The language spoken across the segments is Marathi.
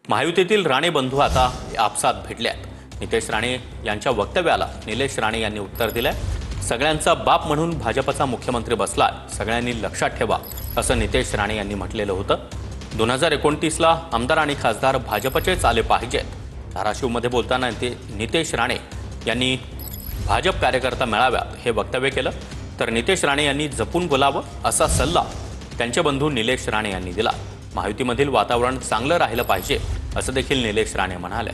महायुतीतील राणे बंधू आता आपसात भेटल्यात। नितेश राणे यांच्या वक्तव्याला निलेश राणे यांनी उत्तर दिलंय। सगळ्यांचा बाप म्हणून भाजपचा मुख्यमंत्री बसलाय, सगळ्यांनी लक्षात ठेवा असं नितेश राणे यांनी म्हटलेलं होतं। 2029ला आमदार आणि खासदार भाजपचेच आले पाहिजेत। धाराशिवमध्ये बोलताना नितेश राणे यांनी भाजप कार्यकर्ता मेळाव्यात हे वक्तव्य केलं। तर नितेश राणे यांनी जपून बोलावं असा सल्ला त्यांचे बंधू निलेश राणे यांनी दिला। महायुतीमधील वातावरण चांगलं राहिलं पाहिजे असं देखील निलेश राणे म्हणाले।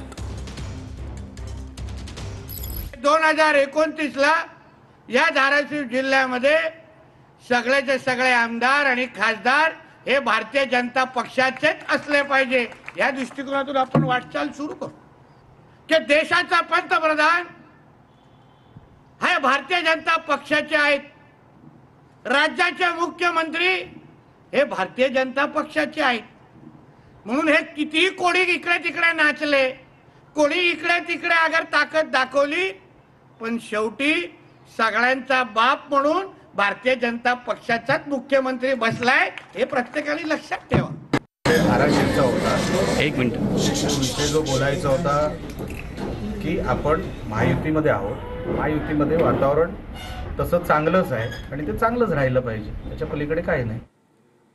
2029ला या धाराशिव जिल्ह्यामध्ये सगळेचे सगळे आमदार आणि खासदार हे भारतीय जनता पक्षाचेच असले पाहिजे। या दृष्टिकोनातून आपण वाटचाल सुरू करू की देशाचा पंतप्रधान हे भारतीय जनता पक्षाचे आहेत, राज्याचे मुख्यमंत्री हे भारतीय जनता पक्षाचे आहेत। म्हणून हे कितीही कोणी इकडे तिकडे नाचले, कोणी इकडे तिकडे अगर ताकद दाखवली, पण शेवटी सगळ्यांचा बाप म्हणून भारतीय जनता पक्षाचाच मुख्यमंत्री बसलाय हे प्रत्येकाने लक्षात ठेवा। धाराशिवचा होता, एक मिनिट, विषय जो बोलायचा होता की आपण महायुतीमध्ये आहोत, महायुतीमध्ये वातावरण तसं चांगलंच आहे आणि ते चांगलंच राहिलं पाहिजे, त्याच्या पलीकडे काही नाही।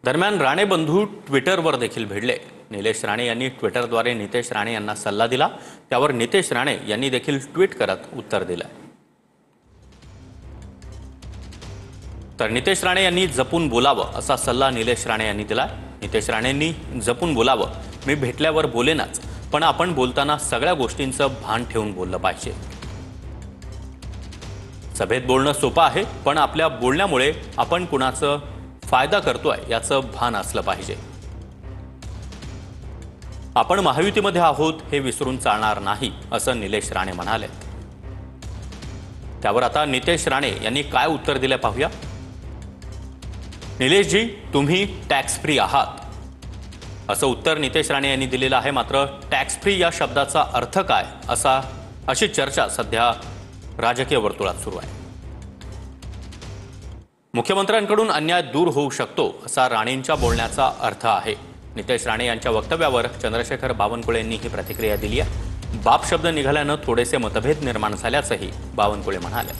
दरम्यान राणे बंधू ट्विटरवर देखील भिडले। निलेश राणे यांनी ट्विटरद्वारे नितेश राणे यांना सल्ला दिला, त्यावर नितेश राणे यांनी देखील ट्विट करत उत्तर दिलंय। तर नितेश राणे यांनी जपून बोलावं असा सल्ला निलेश राणे यांनी दिला। नितेश राणेंनी जपून बोलावं, मी भेटल्यावर बोलेनच, पण आपण बोलताना सगळ्या गोष्टींचं भान ठेवून बोललं पाहिजे। सभेत बोलणं सोपं आहे, पण आपल्या बोलण्यामुळे आपण कुणाचं फायदा करतोय याचं भान असलं पाहिजे। आपण महायुतीमध्ये आहोत हे विसरून चालणार नाही असं निलेश राणे म्हणाले। त्यावर आता नितेश राणे यांनी काय उत्तर दिलं पाहूया। निलेशजी, तुम्ही टॅक्स फ्री आहात असं उत्तर नितेश राणे यांनी दिलेलं आहे। मात्र टॅक्स फ्री या शब्दाचा अर्थ काय अशी चर्चा सध्या राजकीय वर्तुळात सुरू आहे। मुख्यमंत्र्यांकडून अन्याय दूर होऊ शकतो असा राणेंच्या बोलण्याचा अर्थ आहे। नितेश राणे यांच्या वक्तव्यावर चंद्रशेखर बावनकुळे यांनी ही प्रतिक्रिया दिली आहे। बाप शब्द निघाल्यानं थोडेसे मतभेद निर्माण झाल्याचंही बावनकुळे म्हणाले।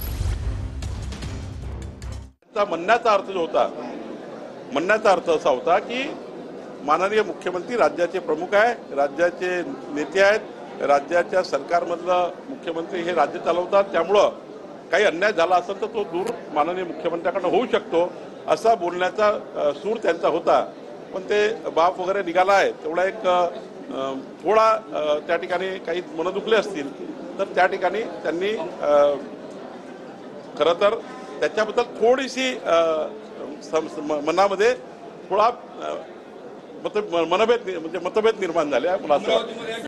म्हणण्याचा अर्थ असा होता की माननीय मुख्यमंत्री राज्याचे प्रमुख आहे, राज्याचे नेते आहेत, राज्याच्या सरकारमधलं मुख्यमंत्री हे राज्य चालवतात, त्यामुळं काही अन्याय झाला असेल तर तो दूर माननीय मुख्यमंत्र्यांकडून होऊ शकतो असा बोलण्याचा सूर त्यांचा होता। पण ते बाप वगैरे निघाला आहे तेवढा एक थोडा त्या ठिकाणी काही मन दुखले असतील, तर त्या ठिकाणी त्यांनी खरं तर त्याच्याबद्दल थोडीशी मनामध्ये थोडा मतभेद निर्माण झाले मला असं वाटतं।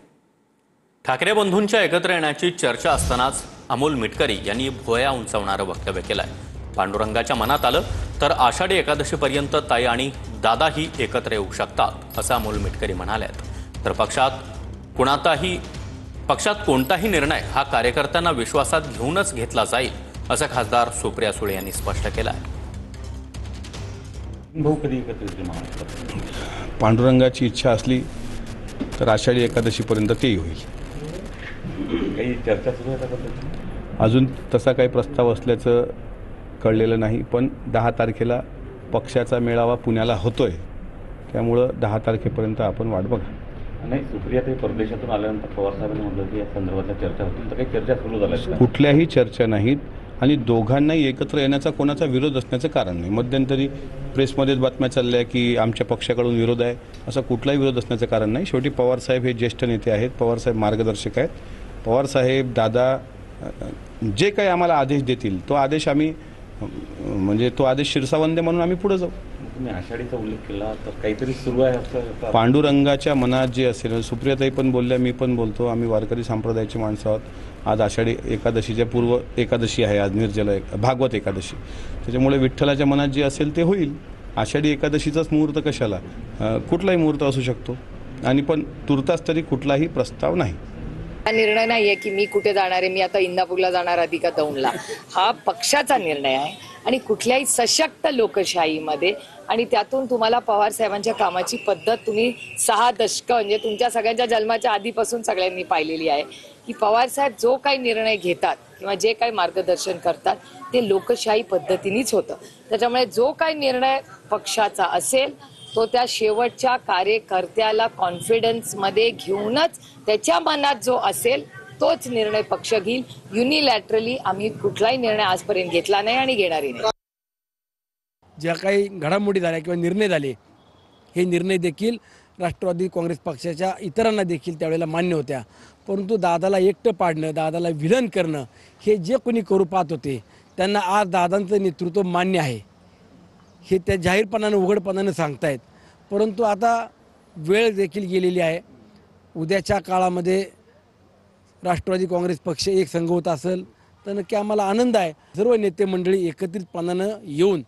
ठाकरे बंधूंच्या एकत्र येण्याची चर्चा असतानाच अमोल मिटकरी यांनी भुवया उंचावणारं वक्तव्य केलंय। पांडुरंगाच्या मनात आलं तर आषाढी एकादशीपर्यंत ताई आणि दादाही एकत्र येऊ शकतात असं अमोल मिटकरी म्हणालेत। तर पक्षात कोणताही निर्णय हा कार्यकर्त्यांना विश्वासात घेऊनच घेतला जाईल असं खासदार सुप्रिया सुळे यांनी स्पष्ट केलं आहे। पांडुरंगाची इच्छा असली तर आषाढी एकादशीपर्यंत तेही होईल। काही चर्चा सुरू आहे अजून तसा काही प्रस्ताव असल्याचं कळलेलं नाही, पण 10 तारखेला पक्षाचा मेळावा पुण्याला होतोय, त्यामुळं 10 तारखेपर्यंत आपण वाट बघा। नाही, सुप्रिया ते परदेशातून आल्यानंतर पवार साहेबांनी म्हटलं की या संदर्भातल्या चर्चा होतील, तर काही चर्चा सुरू झाल्या? कुठल्याही चर्चा नाहीत आणि दोघांनाही एकत्र येण्याचा कोणाचा विरोध असण्याचं कारण नाही। मध्यंतरी प्रेसमध्येच बातम्या चालल्या की आमच्या पक्षाकडून विरोध आहे, असा कुठलाही विरोध असण्याचं कारण नाही। शेवटी पवारसाहेब हे ज्येष्ठ नेते आहेत, पवारसाहेब मार्गदर्शक आहेत, पवारसाहेब दादा जे काही आम्हाला आदेश देतील तो आदेश आम्ही तो आदेश शिरसावंदे म्हणून आम्ही पुढे जाऊ। तुम्ही आषाढीचा उल्लेख केला तर काहीतरी सुरू आहे असं पांडुरंगाच्या मनात जे असेल, सुप्रियाताई पण बोलल्या, मी पण बोलतो, आम्ही वारकरी संप्रदायाची माणसं आहोत। आज आषाढी एकादशीच्या पूर्व एकादशी आहे, आज निर्जला भागवत एकादशी, त्याच्यामुळे विठ्ठलाच्या मनात जे असेल ते होईल। आषाढी एकादशीचाच मुहूर्त कशाला, कुठलाही मुहूर्त असू शकतो आणि पण तुर्तास तरी कुठलाही प्रस्ताव नाही। हा निर्णय नाहीये की मी कुठे जाणार आहे, मी आता इंदापूरला जाणार आधी का दौंडला, हा पक्षाचा निर्णय आहे। आणि कुठल्याही सशक्त लोकशाहीमध्ये आणि त्यातून तुम्हाला पवार साहेबांच्या कामाची पद्धत तुम्ही 6 दशकं म्हणजे तुमच्या सगळ्यांच्या जन्माच्या आधीपासून सगळ्यांनी पाहिलेली आहे की पवार साहेब जो काही निर्णय घेतात किंवा जे काही मार्गदर्शन करतात ते लोकशाही पद्धतीनेच होतं. त्याच्यामुळे जो काही निर्णय पक्षाचा असेल तो त्या शेवटच्या कार्यकर्त्याला कॉन्फिडन्समध्ये घेऊनच त्याच्या मनात जो असेल तोच निर्णय पक्ष घेईल. युनिलॅटरली आम्ही कुठलाही निर्णय आजपर्यंत घेतला नाही आणि घेणारही नाही. ज्या काही घडामोडी झाल्या किंवा निर्णय झाले हे निर्णय देखील राष्ट्रवादी काँग्रेस पक्षाच्या इतरांना देखील त्यावेळेला मान्य होत्या. परंतु दादाला एकटं पाडणं, दादाला विलन करणं हे जे कोणी करू पाहत होते त्यांना आज दादांचं नेतृत्व मान्य आहे हे त्या जाहीरपणानं उघडपणानं सांगतायत. परंतु आता वेळ देखील गेलेली आहे. उद्याच्या काळामध्ये राष्ट्रवादी काँग्रेस पक्ष एक संघ होत असेल तर नक्की आम्हाला आनंद आहे. सर्व नेते मंडळी एकत्रितपणानं येऊन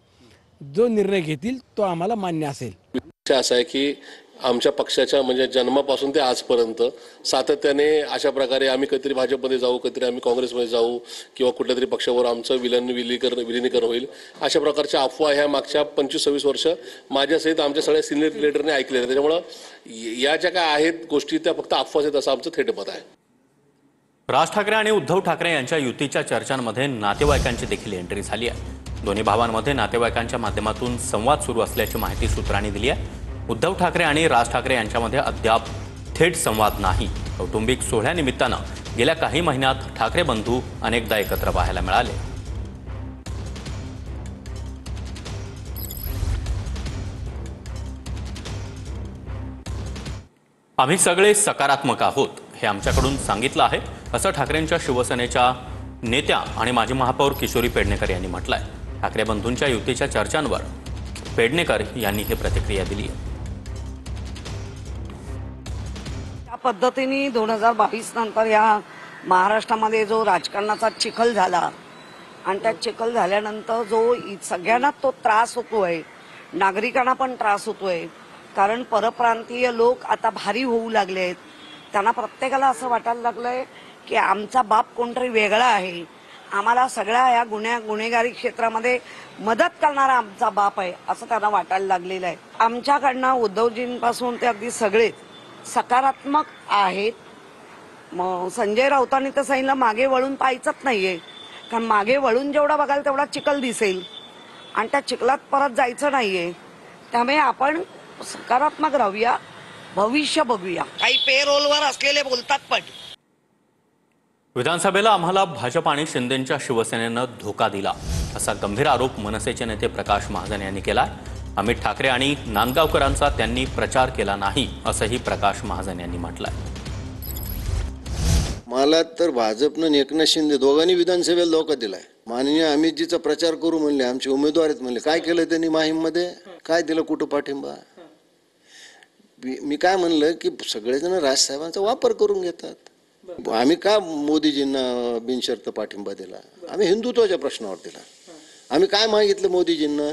जो निर्णय घेतील तो आम्हाला मान्य असेल. असं आहे की आमच्या पक्षाच्या म्हणजे जन्मापासून ते आजपर्यंत सातत्याने अशा प्रकारे आम्ही कधीतरी भाजपमध्ये जाऊ, कधीतरी आम्ही काँग्रेसमध्ये जाऊ किंवा कुठल्या तरी पक्षावर आमचं विलिनीकरण होईल अशा प्रकारच्या अफवा ह्या मागच्या 25-26 वर्ष माझ्यासहित आमच्या सगळ्या सिनियर लिडरने ऐकलेल्या. त्याच्यामुळं या ज्या काय आहेत गोष्टी त्या फक्त अफवाच आहेत असं आमचं थेट मत आहे. राज ठाकरे आणि उद्धव ठाकरे यांच्या युतीच्या चर्चांमध्ये नातेवाईकांची देखील एंट्री झाली आहे. दोन्ही भावांमध्ये नातेवाईकांच्या माध्यमातून संवाद सुरू असल्याची माहिती सूत्रांनी दिली आहे. उद्धव ठाकरे आणि राज ठाकरे यांच्यामध्ये अद्याप थेट संवाद नाही. कौटुंबिक सोहळ्यानिमित्तानं गेल्या काही महिन्यात ठाकरे बंधू अनेकदा एकत्र पाहायला मिळाले. आम्ही सगळे सकारात्मक आहोत हे आमच्याकडून सांगितलं आहे असं ठाकरेंच्या शिवसेनेच्या नेत्या आणि माजी महापौर किशोरी पेडणेकर यांनी म्हटलंय. ठाकरे बंधूंच्या युतीच्या चर्चांवर पेडणेकर यांनी ही प्रतिक्रिया दिली आहे. त्या पद्धतीने 2022 नंतर या महाराष्ट्रामध्ये जो राजकारणाचा चिखल झाला आणि त्या चिखल झाल्यानंतर जो सगळ्यांना तो त्रास होतोय, नागरिकांना पण त्रास होतोय, कारण परप्रांतीय लोक आता भारी होऊ लागले आहेत. त्यांना प्रत्येकाला असं वाटायला लागलंय की आमचा बाप कोणतरी वेगळा आहे, आम्हाला सगळ्या या गुन्हेगारी क्षेत्रामध्ये मदत करणारा आमचा बाप आहे असं त्यांना वाटायला लागलेलं आहे. आमच्याकडनं उद्धवजींपासून ते अगदी सगळे सकारात्मक आहेत. मग संजय राऊतांनी तर सांगितलं मागे वळून पाहायचंच नाहीये, कारण मागे वळून जेवढा बघाल तेवढा चिखल दिसेल आणि त्या चिखलात परत जायचं नाहीये. त्यामुळे आपण सकारात्मक राहूया, भविष्य बघूया. काही पेरोलवर असलेले बोलतात पण विधानसभेला आम्हाला भाजप आणि शिंदेंच्या शिवसेनेनं धोका दिला असा गंभीर आरोप मनसेचे नेते प्रकाश महाजन यांनी केला. अमित ठाकरे आणि नांदगावकरांचा त्यांनी प्रचार केला नाही असंही प्रकाश महाजन यांनी म्हटलंय. मला तर भाजपनं एकनाथ शिंदे दोघांनी विधानसभेला धोका दिलाय. माननीय अमितजीचा प्रचार करू म्हणले, आमचे उमेदवार आहेत म्हणले. काय केलं त्यांनी माहीममध्ये? काय दिलं? कुठं पाठिंबा? मी काय म्हणलं की सगळेजण राजसाहेबांचा वापर करून घेतात. आम्ही का मोदीजींना बिनशर्त पाठिंबा दिला? आम्ही हिंदुत्वाच्या प्रश्नावर दिला. आम्ही काय मागितलं मोदीजींना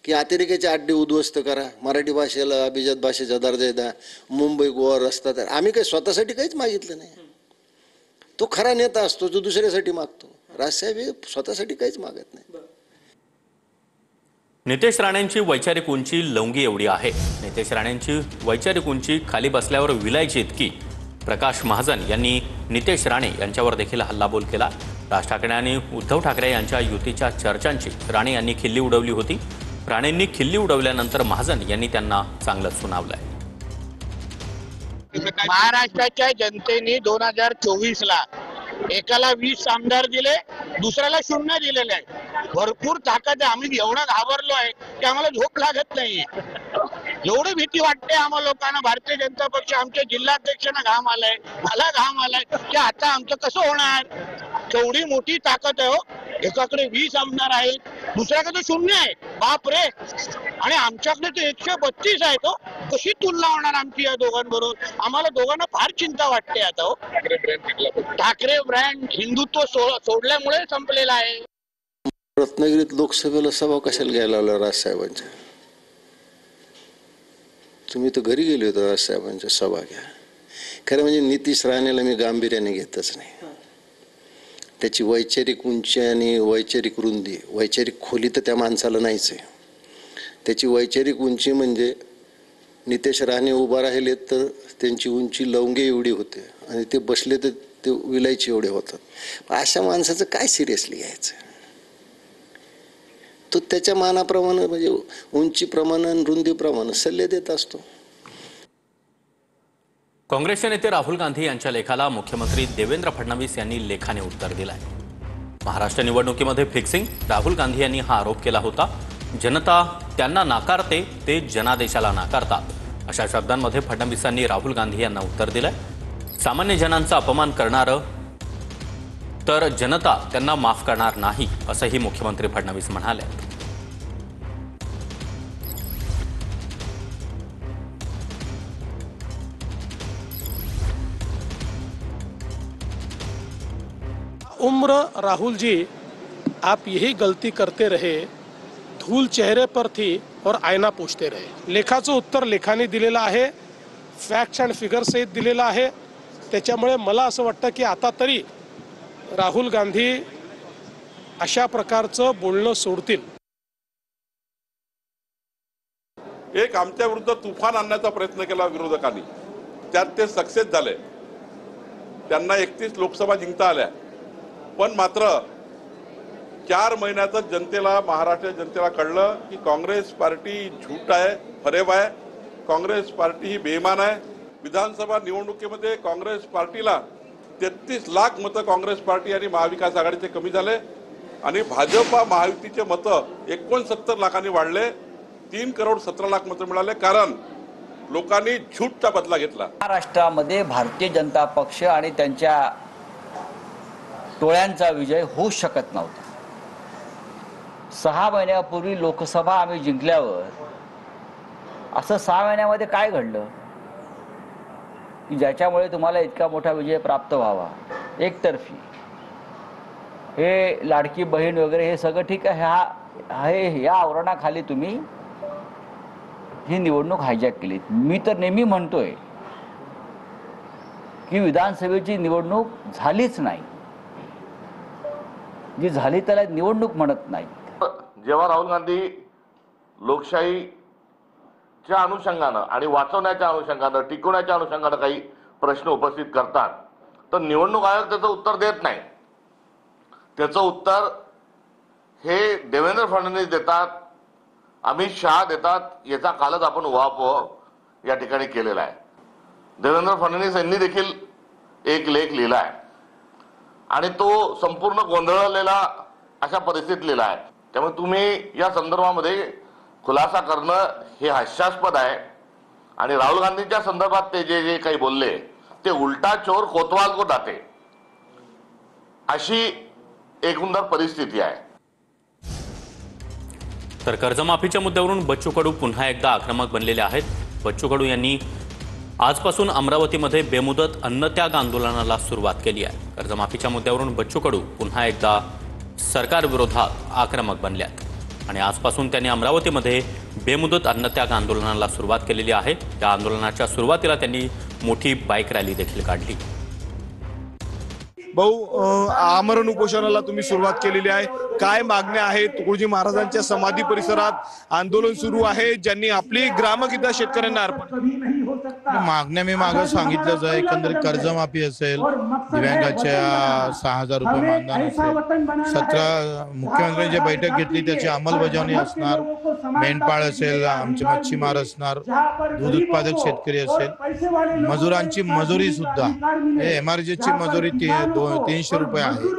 की अतिरेक्याचे अड्डे उद्ध्वस्त करा, मराठी भाषेला अभिजात भाषेचा दर्जा द्या, मुंबई गोवा रस्ता तर. आम्ही काही स्वतःसाठी काहीच मागितलं नाही. तो खरा नेता असतो जो दुसऱ्यासाठी मागतो. राजसाहेब हे स्वतःसाठी काहीच मागत नाही. नितेश राणेंची वैचारिक उंची लवंगी एवढी आहे. नितेश राणेंची वैचारिक उंची खाली बसल्यावर विलायची इतकी. प्रकाश महाजन यांनी नितेश राणे यांच्यावर देखील हल्लाबोल केला. राज ठाकरे आणि उद्धव ठाकरे यांच्या युतीच्या चर्चांची राणे यांनी खिल्ली उडवली होती. राणेंनी खिल्ली उडवल्यानंतर महाजन यांनी त्यांना चांगलंच सुनावलंय. महाराष्ट्राच्या जनतेने 2024ला एकाला 20 आमदार दिले, दुसऱ्याला 0 दिलेले आहे. भरपूर ताकद आहे. आम्ही एवढं घाबरलो आहे की आम्हाला झोप लागत नाहीये. एवढी भीती वाटते आम्हाला लोकांना. भारतीय जनता पक्ष आमच्या जिल्हाध्यक्षांना घाम आलाय, मला घाम आलाय की आता आमचं कसं होणार. केवढी मोठी ताकद आहे हो. एकाकडे 20 आमदार आहेत, दुसऱ्याकडे 0 आहे. बाप रे. आणि आमच्याकडे तर 132 आहेत हो. कशी तुलना होणार आमची या दोघांबरोबर? आम्हाला दोघांना फार चिंता वाटते आता हो. ठाकरे ब्रँड हिंदुत्व सोडल्यामुळे संपलेला आहे. रत्नागिरीत लोकसभेला सभा कशाला घ्यायला लावला राजसाहेबांच्या? तुम्ही तर घरी गेले होते राजसाहेबांच्या सभा घ्या. खरं म्हणजे नितीश राणेला मी गांभीर्याने घेतच नाही. त्याची वैचारिक उंची आणि वैचारिक रुंदी, वैचारिक खोली तर त्या माणसाला नाहीच आहे. त्याची वैचारिक उंची म्हणजे नितेश राणे उभा राहिले तर त्यांची उंची लवंगे एवढी होते आणि ते बसले तर ते विलायची एवढे होतात. अशा माणसाचं काय सिरियसली घ्यायचं? तो त्याच्या मानाप्रमाणे म्हणजे उंचीप्रमाणे आणि रुंदीप्रमाणे सल्ले देत असतो. काँग्रेसचे नेते राहुल गांधी यांच्या लेखाला मुख्यमंत्री देवेंद्र फडणवीस यांनी लेखाने उत्तर दिलंय. महाराष्ट्र निवडणुकीमध्ये फिक्सिंग, राहुल गांधी यांनी हा आरोप केला होता. जनता त्यांना नाकारते, ते जनादेशाला नाकारतात, अशा शब्दांमध्ये फडणवीसांनी राहुल गांधी यांना उत्तर दिलंय. सामान्य जनांचा अपमान करणारं तर जनता त्यांना माफ करणार नाही, असंही मुख्यमंत्री फडणवीस म्हणाले. उम्र राहुल जी, आप यही गलती करते रहे, धूल चेहरे पर थी और आईना पूछते रहे. लेखाचं उत्तर लेखाने दिलेलं आहे, फॅक्ट्स अँड फिगर सहित दिलेलं आहे. त्याच्यामुळे मला असं वाटतं की आता तरी राहुल गांधी अशा प्रकारचं बोलणं सोडतील. एक आमच्या विरुद्ध तुफान आणण्याचा प्रयत्न केला विरोधकांनी, त्यात ते सक्सेस झाले. त्यांना 31 लोकसभा जिंकता आल्या. पण मात्र 4 महिन्यातच जनतेला, महाराष्ट्र जनतेला कळलं की काँग्रेस पार्टी झूठ आहे, फरेब आहे, काँग्रेस पार्टी ही बेईमान आहे. विधानसभा निवडणुकीमध्ये काँग्रेस पार्टीला 33 लाख मतं काँग्रेस पार्टी आणि महाविकास आघाडीचे कमी झाले आणि भाजपा महायुतीचे मतं 69 लाखांनी वाढले. 3 करोड 17 लाख मतं मिळाले, कारण लोकांनी झूठचा बदला घेतला. महाराष्ट्रामध्ये भारतीय जनता पक्ष आणि त्यांच्या टोळ्यांचा विजय होऊ शकत नव्हता. 6 महिन्यापूर्वी लोकसभा आम्ही जिंकल्यावर असं 6 महिन्यामध्ये काय घडलं की ज्याच्यामुळे तुम्हाला इतका मोठा विजय प्राप्त व्हावा? एकतर्फी हे लाडकी बहीण वगैरे हे सगळं ठीक आहे, या आवरणाखाली तुम्ही ही निवडणूक हायजॅक केली. मी तर नेहमी म्हणतोय की विधानसभेची निवडणूक झालीच नाही, जी झाली त्याला निवडणूक म्हणत नाही. जेव्हा राहुल गांधी लोकशाहीच्या अनुषंगानं आणि वाचवण्याच्या अनुषंगानं, टिकवण्याच्या अनुषंगानं काही प्रश्न उपस्थित करतात तर निवडणूक आयोग त्याचं उत्तर देत नाही. त्याचं उत्तर हे देवेंद्र फडणवीस देतात, अमित शहा देतात. याचा कालच आपण उहापोह या ठिकाणी केलेला आहे. देवेंद्र फडणवीस यांनी देखील एक लेख लिहिला आहे आणि तो संपूर्ण गोंधळलेला अशा परिस्थितीत लिहिला आहे. त्यामुळे तुम्ही या संदर्भामध्ये खुलासा करणं हे हास्यास्पद आहे. आणि राहुल गांधींच्या संदर्भात ते जे काही बोलले ते उलटा चोर कोतवाल को दाते, अशी एकंदर परिस्थिती आहे. तर कर्जमाफीच्या मुद्द्यावरून बच्चू कडू पुन्हा एकदा आक्रमक बनलेले आहेत. बच्चू कडू यांनी आजपासून अमरावतीमध्ये बेमुदत अन्नत्याग आंदोलनाला सुरुवात केली आहे. कर्जमाफीच्या मुद्द्यावरून बच्चू कडू पुन्हा एकदा सरकारविरोधात आक्रमक बनले आहेत आणि आजपासून त्यांनी अमरावतीमध्ये बेमुदत अन्नत्याग आंदोलनाला सुरुवात केलेली आहे. या आंदोलनाच्या सुरुवातीला त्यांनी मोठी बाईक रॅली देखील काढली. भाऊ, आमरण उपोषणाला तुम्ही सुरुवात केलेली आहे. काय मागण्या आहेत? तुकडोजी महाराजांच्या समाधी परिसरात आंदोलन सुरू आहे, ज्यांनी आपली ग्रामगीता शेतकऱ्यांना अर्पण. मागण्या मी मागं सांगितलंच आहे. एकंदरीत कर्जमाफी असेल, दिव्यांगाच्या 6,000 रुपये मानधन असेल, 17 मुख्यमंत्र्यांची बैठक घेतली त्याची अंमलबजावणी असणार, मेंढपाळ असेल, आमचे मच्छीमार असणार, दूध उत्पादक शेतकरी असेल, मजुरांची मजुरी सुद्धा MRJची मजुरी 300 रुपये आहे.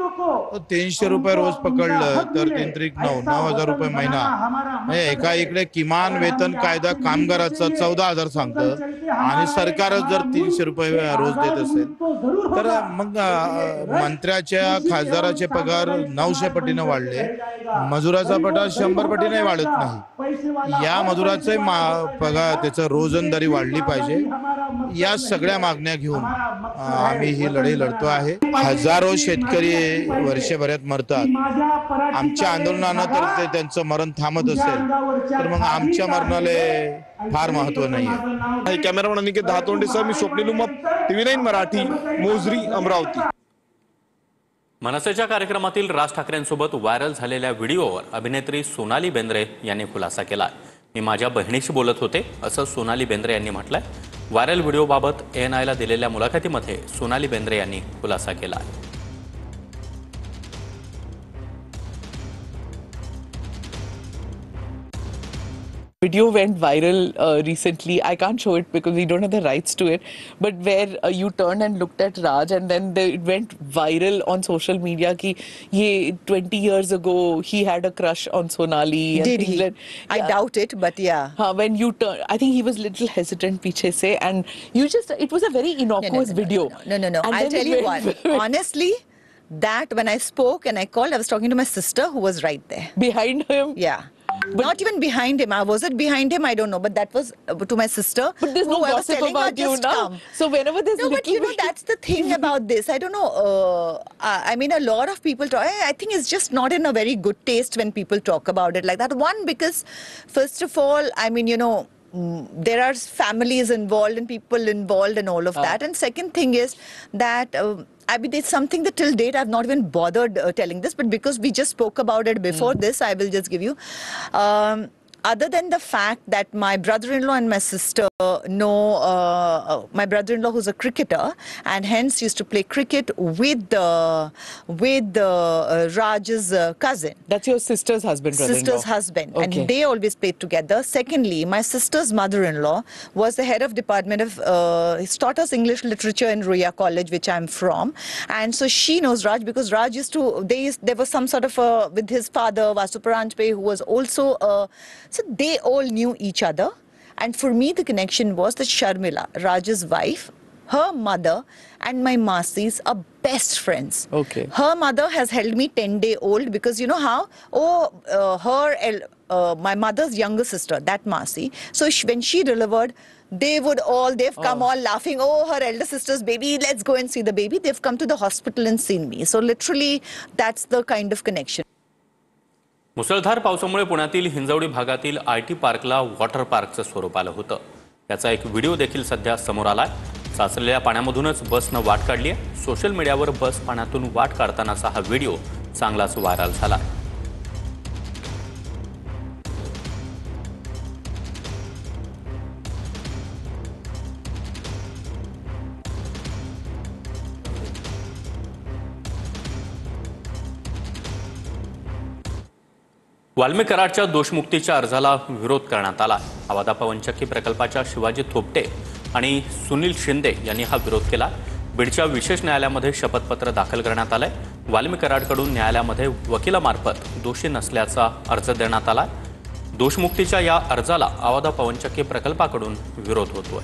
300 रुपये रोज पकडलं तर 9,000 रुपये महिना. एका इकडे किमान वेतन कायदा कामगाराचा 14,000 सांगतं आणि सरकारच जर 300 रुपये रोज देत असेल तर मग मंत्र्याच्या, खासदाराचे पगार 900 पटीने वाढले, मजुराचा पगार 100 पटीने वाढत नाही. या मजुराचे पगार, त्याचं रोजंदारी वाढली पाहिजे. या सगळ्या मागण्या घेऊन आम्ही ही लढाई लढतो आहे. हजारो शेतकरी वर्षभरात मरतात. आमच्या आंदोलनानं तर त्यांचं मरण थांबत असेल तर मग आमच्या मरणाला फार महत्व नाही. कॅमेरामॅन अनिकेत दहातोंडेसह मी स्वप्नील उमाप, TV9 मराठी, मोजरी, अमरावती. मनसेच्या कार्यक्रमातील राज ठाकरेंसोबत व्हायरल झालेल्या व्हिडिओवर अभिनेत्री सोनाली बेंद्रे यांनी खुलासा केला. मी माझ्या बहिणीशी बोलत होते, असं सोनाली बेंद्रे यांनी म्हटलंय. व्हायरल व्हिडिओबाबत ANIला दिलेल्या मुलाखतीमध्ये सोनाली बेंद्रे यांनी खुलासा केला आहे. Video went viral recently. I can't show it because we don't have the rights to it. But where you turned and looked at Raj, and then it went viral on social media. Ki ye 20 years ago he had a crush on Sonali. And Did he? I doubt it, but yeah. When you turn, I think he was little hesitant, piche se, and you just. It was a very innocuous video. No. And I'll then tell it you went- what. Honestly, that when I spoke and I called, I was talking to my sister who was right there. Behind him? Yeah. Not even behind him. Was it behind him? I don't know. But that was to my sister. But there's no who I was gossip telling her about you just now. come. So whenever there's No, but you know, that's the thing about this. I don't know. I mean, a lot of people talk. I think it's just not in a very good taste when people talk about it like that. One, because first of all, I mean, you know, there are families involved and people involved and all of that. And second thing is that I mean, there's something that till date I've not even bothered telling this, but because we just spoke about it before this, I will just give you. Other than the fact that my brother-in-law and my sister know my brother-in-law, who's a cricketer, and hence used to play cricket with Raj's cousin. That's your sister's husband, brother-in-law. Sister's husband, Okay. and they always played together. Secondly, my sister's mother-in-law was the head of department of taught us English literature in Ruya College, which I'm from, and so she knows Raj because Raj used to. There was some sort of with his father Vasu Paranjpe, who was also. So they all knew each other. And for me, the connection was that Sharmila, Raj's wife, her mother and my Masis are best friends. Okay. Her mother has held me 10-day-old because you know how? My mother's younger sister, that Masi. So when she delivered, they've come all laughing. Oh, her elder sister's baby, let's go and see the baby. They've come to the hospital and seen me. So literally, that's the kind of connection. मुसळधार पावसामुळे पुण्यातील हिंजवडी भागातील IT पार्कला वॉटर पार्कचं स्वरूप आलं होतं. याचा एक व्हिडिओ देखील सध्या समोर आलाय. साचलेल्या पाण्यामधूनच बसनं वाट काढली आहे. सोशल मीडियावर बस पाण्यातून वाट काढतानाचा हा व्हिडिओ चांगलाच व्हायरल झाला. वाल्मिक कराडच्या दोषमुक्तीच्या अर्जाला विरोध करण्यात आला. आवादा पवनचक्की प्रकल्पाच्या शिवाजी थोपटे आणि सुनील शिंदे यांनी हा विरोध केला. बीडच्या विशेष न्यायालयामध्ये शपथपत्र दाखल करण्यात आलंय. वाल्मिक कराडकडून न्यायालयामध्ये वकिलामार्फत दोषी नसल्याचा अर्ज देण्यात आला. दोषमुक्तीच्या या अर्जाला आवादा पवनचक्की प्रकल्पाकडून विरोध होतोय.